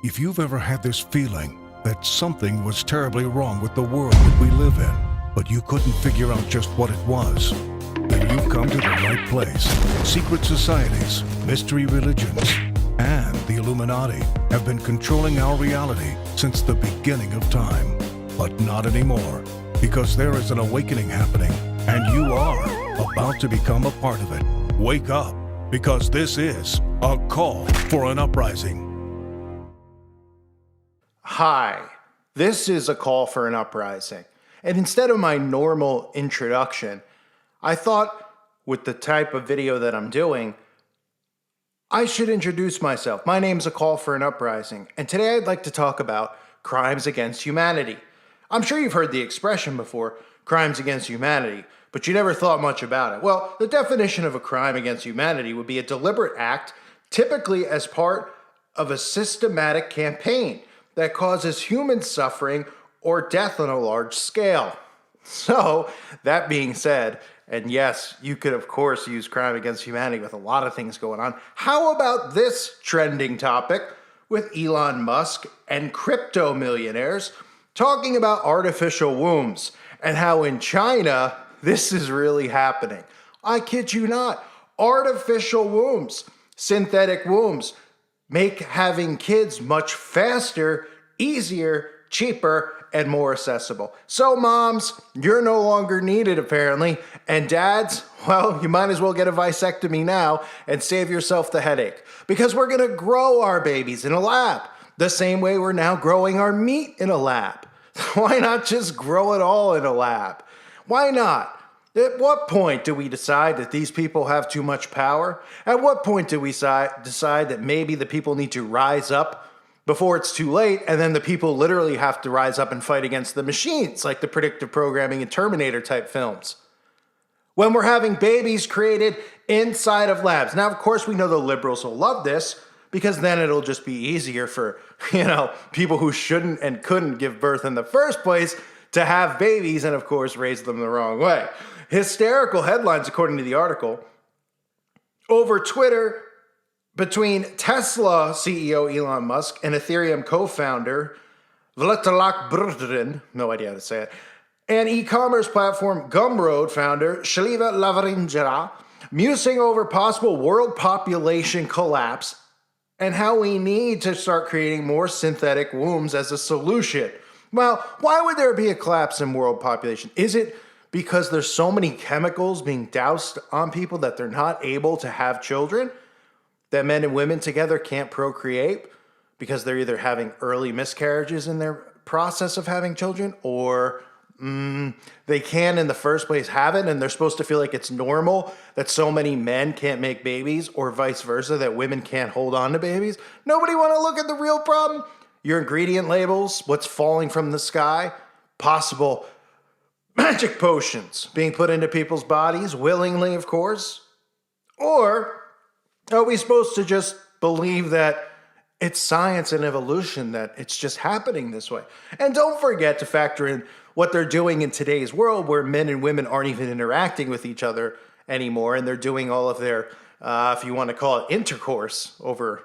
If you've ever had this feeling that something was terribly wrong with the world that we live in, but you couldn't figure out just what it was, then you've come to the right place. Secret societies, mystery religions, and the Illuminati have been controlling our reality since the beginning of time. But not anymore, because there is an awakening happening, and you are about to become a part of it. Wake up, because this is a call for an uprising. Hi, this is a call for an uprising. And instead of my normal introduction, I thought with the type of video that I'm doing, I should introduce myself. My name's A Call for an Uprising, and today I'd like to talk about crimes against humanity. I'm sure you've heard the expression before, crimes against humanity, but you never thought much about it. Well, the definition of a crime against humanity would be a deliberate act, typically as part of a systematic campaign that causes human suffering or death on a large scale. So, that being said, and yes, you could of course use crime against humanity with a lot of things going on. How about this trending topic with Elon Musk and crypto millionaires talking about artificial wombs and how in China this is really happening? I kid you not. Artificial wombs, synthetic wombs, make having kids much faster, easier, cheaper, and more accessible. So moms, you're no longer needed apparently, and dads, well, you might as well get a vasectomy now and save yourself the headache, because we're gonna grow our babies in a lab, the same way we're now growing our meat in a lab. Why not just grow it all in a lab? Why not? At what point do we decide that these people have too much power? At what point do we decide that maybe the people need to rise up before it's too late, and then the people literally have to rise up and fight against the machines, like the predictive programming and Terminator type films? When we're having babies created inside of labs. Now, of course, we know the liberals will love this, because then it'll just be easier for, people who shouldn't and couldn't give birth in the first place to have babies and, of course, raise them the wrong way. Hysterical headlines, according to the article, over Twitter between Tesla CEO Elon Musk and Ethereum co-founder Vitalik Buterin, no idea how to say it, and e-commerce platform Gumroad founder Shaliva Lavrinjara, musing over possible world population collapse and how we need to start creating more synthetic wombs as a solution. Well, why would there be a collapse in world population? Is it because there's so many chemicals being doused on people that they're not able to have children? That men and women together can't procreate because they're either having early miscarriages in their process of having children, or they can in the first place have it and they're supposed to feel like it's normal that so many men can't make babies, or vice versa, that women can't hold on to babies. Nobody want to look at the real problem? Your ingredient labels, what's falling from the sky, possible magic potions being put into people's bodies, willingly, of course. Or are we supposed to just believe that it's science and evolution, that it's just happening this way? And don't forget to factor in what they're doing in today's world, where men and women aren't even interacting with each other anymore, and they're doing all of their, if you want to call it, intercourse over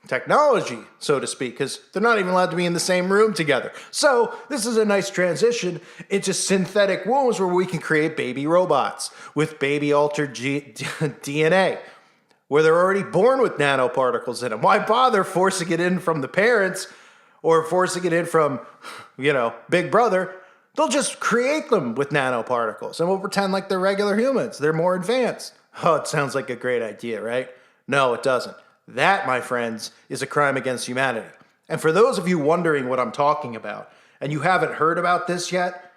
technology, so to speak, because they're not even allowed to be in the same room together. So this is a nice transition into synthetic wombs where we can create baby robots with baby-altered DNA, where they're already born with nanoparticles in them. Why bother forcing it in from the parents or forcing it in from, Big Brother? They'll just create them with nanoparticles, and we'll pretend like they're regular humans. They're more advanced. Oh, it sounds like a great idea, right? No, it doesn't. That, my friends, is a crime against humanity. And for those of you wondering what I'm talking about, and you haven't heard about this yet,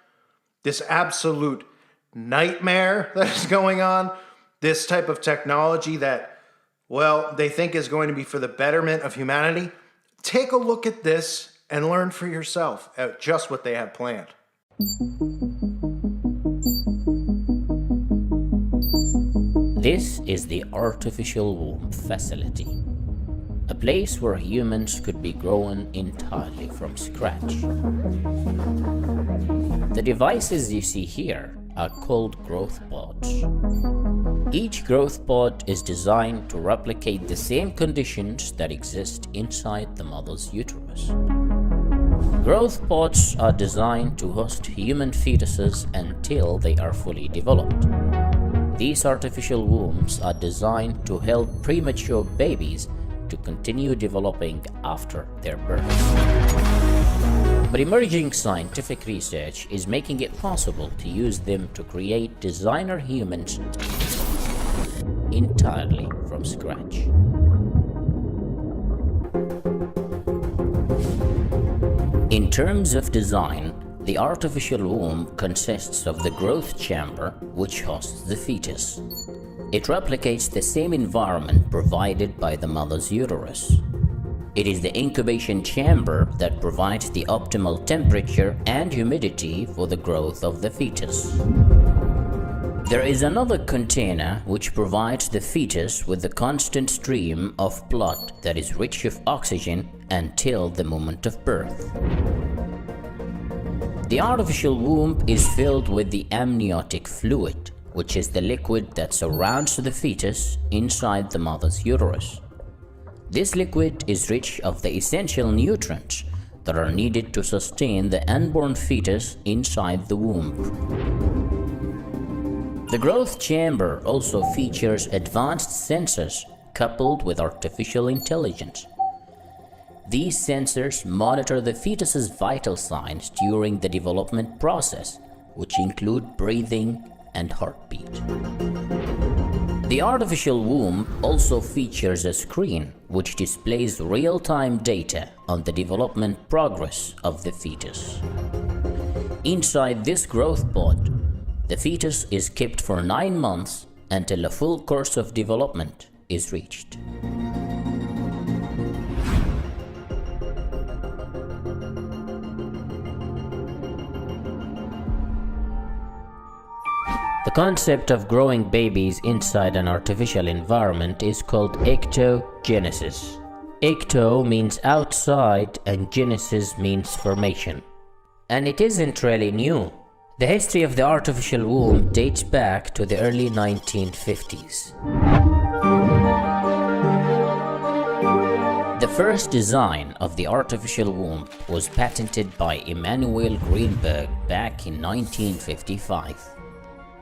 this absolute nightmare that is going on, this type of technology that, well, they think is going to be for the betterment of humanity, take a look at this and learn for yourself at just what they have planned. This is the Artificial Womb Facility, a place where humans could be grown entirely from scratch. The devices you see here are called growth pods. Each growth pod is designed to replicate the same conditions that exist inside the mother's uterus. Growth pods are designed to host human fetuses until they are fully developed. These artificial wombs are designed to help premature babies to continue developing after their birth. But emerging scientific research is making it possible to use them to create designer humans entirely from scratch. In terms of design, the artificial womb consists of the growth chamber, which hosts the fetus. It replicates the same environment provided by the mother's uterus. It is the incubation chamber that provides the optimal temperature and humidity for the growth of the fetus. There is another container which provides the fetus with the constant stream of blood that is rich of oxygen until the moment of birth. The artificial womb is filled with the amniotic fluid, which is the liquid that surrounds the fetus inside the mother's uterus. This liquid is rich of the essential nutrients that are needed to sustain the unborn fetus inside the womb. The growth chamber also features advanced sensors coupled with artificial intelligence. These sensors monitor the fetus's vital signs during the development process, which include breathing and heartbeat. The artificial womb also features a screen which displays real-time data on the development progress of the fetus. Inside this growth pod, the fetus is kept for 9 months until a full course of development is reached. The concept of growing babies inside an artificial environment is called ectogenesis. Ecto means outside and genesis means formation. And it isn't really new. The history of the artificial womb dates back to the early 1950s. The first design of the artificial womb was patented by Emanuel Greenberg back in 1955.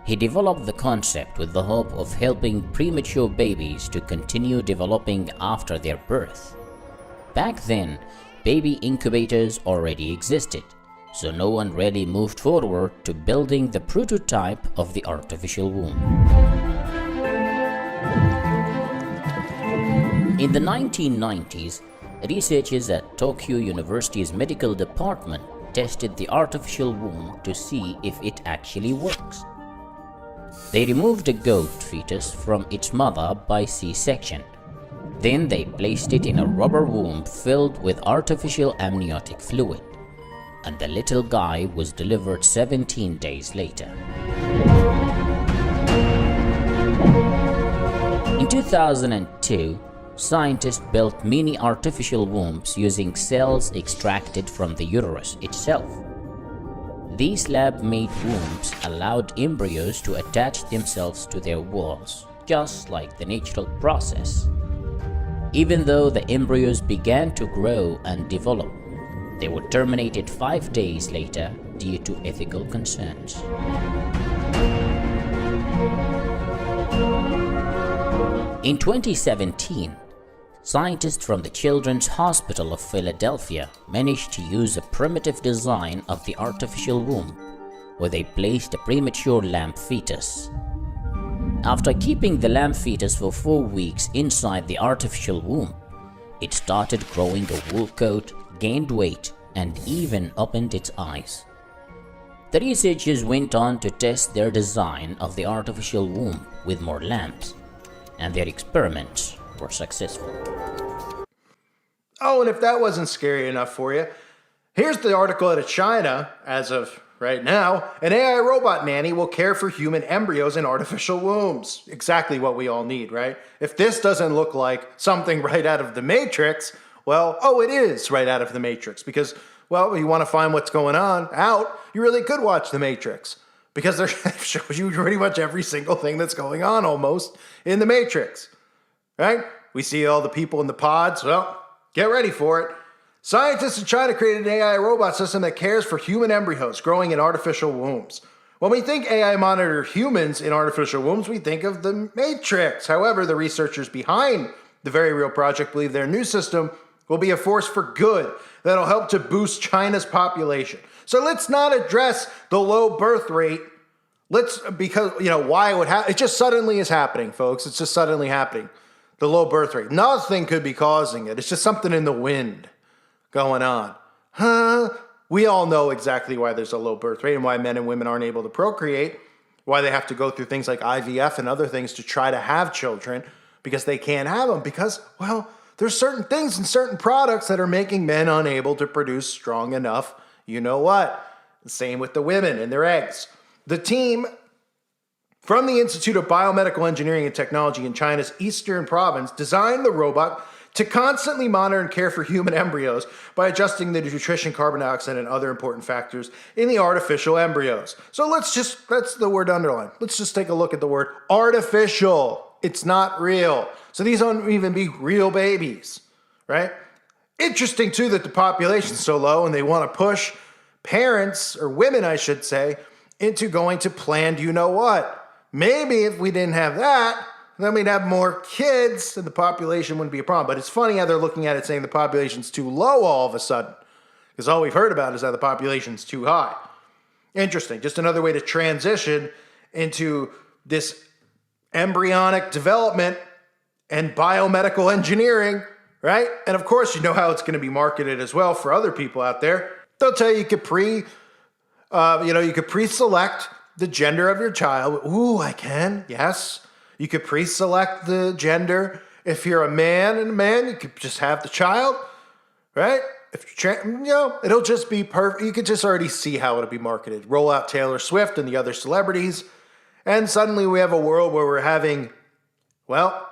He developed the concept with the hope of helping premature babies to continue developing after their birth. Back then, baby incubators already existed, so no one really moved forward to building the prototype of the artificial womb. In the 1990s, researchers at Tokyo University's medical department tested the artificial womb to see if it actually works. They removed a goat fetus from its mother by C-section. Then they placed it in a rubber womb filled with artificial amniotic fluid, and the little guy was delivered 17 days later. In 2002, scientists built mini artificial wombs using cells extracted from the uterus itself. These lab-made wombs allowed embryos to attach themselves to their walls, just like the natural process. Even though the embryos began to grow and develop, they were terminated 5 days later due to ethical concerns. In 2017, scientists from the Children's Hospital of Philadelphia managed to use a primitive design of the artificial womb, where they placed a premature lamb fetus. After keeping the lamb fetus for 4 weeks inside the artificial womb, it started growing a wool coat, gained weight, and even opened its eyes. The researchers went on to test their design of the artificial womb with more lambs, and their experiments were successful. Oh, and if that wasn't scary enough for you, here's the article out of China. As of right now, an AI robot nanny will care for human embryos in artificial wombs. Exactly what we all need, right? If this doesn't look like something right out of the Matrix, well, oh, it is right out of the Matrix. Because, well, you want to find what's going on out, you really could watch the Matrix. because they're shows you pretty much every single thing that's going on almost in the Matrix, right? We see all the people in the pods. Well, get ready for it. Scientists in China created an AI robot system that cares for human embryos growing in artificial wombs. When we think AI monitor humans in artificial wombs, we think of the Matrix. However, the researchers behind the very real project believe their new system will be a force for good that'll help to boost China's population. So let's not address the low birth rate. Because why it would happen. It just suddenly is happening, folks. It's just suddenly happening. The low birth rate. Nothing could be causing it. It's just something in the wind going on. We all know exactly why there's a low birth rate and why men and women aren't able to procreate, why they have to go through things like IVF and other things to try to have children because they can't have them because, well, there's certain things and certain products that are making men unable to produce strong enough, you know what? The same with the women and their eggs. The team from the Institute of Biomedical Engineering and Technology in China's Eastern Province designed the robot to constantly monitor and care for human embryos by adjusting the nutrition, carbon dioxide, and other important factors in the artificial embryos. So that's the word underlined. Let's just take a look at the word artificial. It's not real. So these don't even be real babies, right? Interesting too that the population's so low and they want to push parents, or women I should say, into going to planned you-know-what. Maybe if we didn't have that, then we'd have more kids and the population wouldn't be a problem. But it's funny how they're looking at it saying the population's too low all of a sudden. Because all we've heard about is that the population's too high. Interesting. Just another way to transition into this embryonic development and biomedical engineering, right? And of course, you know how it's going to be marketed as well for other people out there. They'll tell you could you could pre-select the gender of your child. Ooh, I can. Yes. You could pre-select the gender. If you're a man, you could just have the child, right? If you're it'll just be perfect. You could just already see how it'll be marketed. Roll out Taylor Swift and the other celebrities, and suddenly we have a world where we're having, well,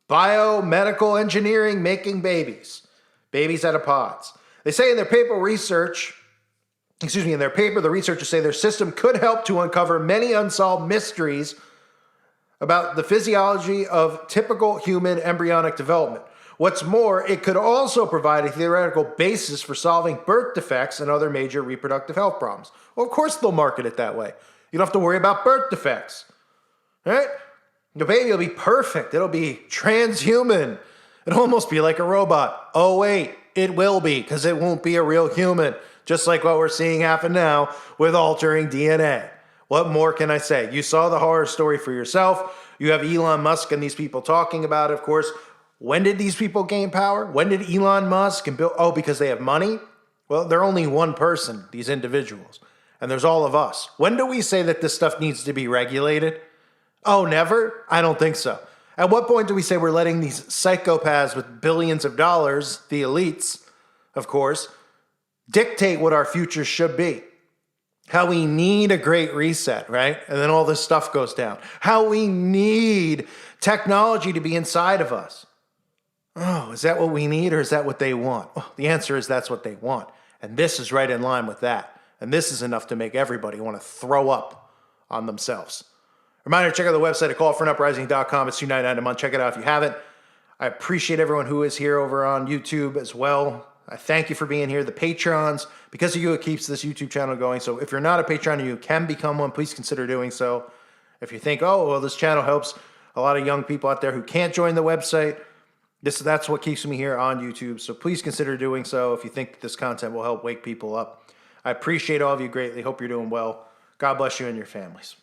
biomedical engineering making babies out of pods. They say in their paper, the researchers say their system could help to uncover many unsolved mysteries about the physiology of typical human embryonic development. What's more, it could also provide a theoretical basis for solving birth defects and other major reproductive health problems. Well, of course they'll market it that way. You don't have to worry about birth defects, right? The baby will be perfect. It'll be transhuman. It'll almost be like a robot. Oh, wait, it will be, because it won't be a real human, just like what we're seeing happen now with altering DNA. What more can I say? You saw the horror story for yourself. You have Elon Musk and these people talking about it, of course. When did these people gain power? When did Elon Musk and Bill? Oh, because they have money? Well, they're only one person, these individuals. And there's all of us. When do we say that this stuff needs to be regulated? Oh, never? I don't think so. At what point do we say we're letting these psychopaths with billions of dollars, the elites, of course, dictate what our future should be? How we need a great reset, right? And then all this stuff goes down. How we need technology to be inside of us. Oh, is that what we need or is that what they want? Well, the answer is that's what they want. And this is right in line with that. And this is enough to make everybody want to throw up on themselves. Reminder, check out the website at callforanuprising.com. It's $2.99 a month. Check it out if you haven't. I appreciate everyone who is here over on YouTube as well. I thank you for being here. The Patrons, because of you, it keeps this YouTube channel going. So if you're not a Patreon and you can become one, please consider doing so. If you think, oh, well, this channel helps a lot of young people out there who can't join the website, that's what keeps me here on YouTube. So please consider doing so if you think this content will help wake people up. I appreciate all of you greatly. Hope you're doing well. God bless you and your families.